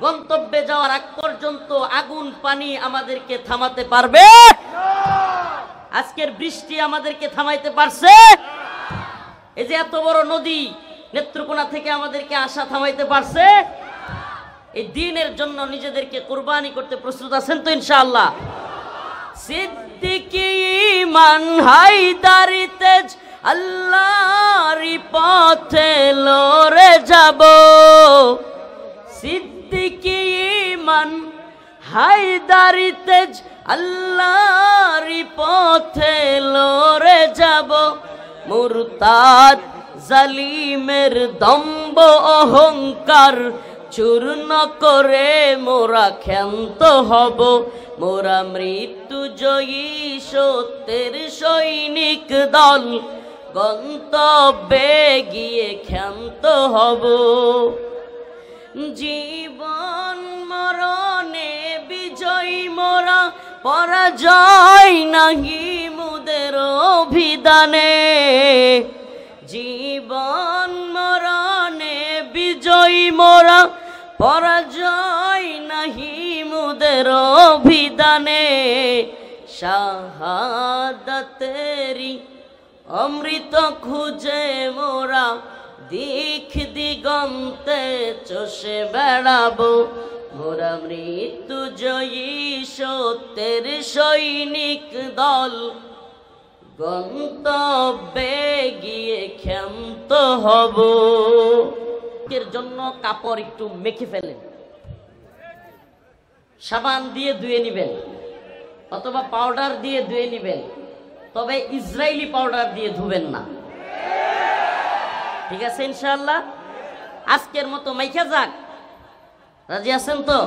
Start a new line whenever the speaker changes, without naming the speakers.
গন্তব্যে যাওয়ার আগ পর্যন্ত আগুন পানি আমাদেরকে থামাতে পারবে? আজকের বৃষ্টি আমাদেরকে থামাইতে পারছে? এই যে এত বড় নদী নেত্রকোনা থেকে আমাদেরকে আসা থামাইতে পারছে? এই দ্বীনের জন্য নিজেদেরকে কুরবানি করতে প্রস্তুত আছেন তো ইনশাআল্লাহ? সিদ্দিকী ঈমান হায়দারি তেজ আল্লাহর পথে লড়ে যাব। সিদ্দিকী ঈমান হায়দারি তেজ আল্লাহর পথে লড়ে যাব। মুরতাদ জালিমের দম্ভ অহংকার চূর্ণ করে মোরা ক্ষান্ত হব। মোরা মৃত্যু জয়ী সত্যের সৈনিক দল গন্তব্যে গিয়ে ক্ষান্ত হব। জীবন মরণে বিজয়ী মোরা, পরাজয় নাহি মুদের অভিধানে। জীবন মরণে বিজয়ী মোরা, পরাজয় নাহি মুদের অভিধানে। শাহাদাতেরি অমৃত খুঁজে মোরা দিক দিগন্তে চষে বেড়াবো। মোরা মৃত্যু জয়ী সত্যের সৈনিক দল গন্তব্যে গিয়ে ক্ষান্ত হব। এর জন্য কাপড় একটু মেখে ফেলেন, সাবান দিয়ে ধুয়ে নিবেন অথবা পাউডার দিয়ে ধুয়ে নিবেন, তবে ইসরায়েলি পাউডার দিয়ে ধুবেন না। ঠিক আছে ইনশাআল্লাহ? আজকের মতো মাইখা যাক। রাজি আছেন তো?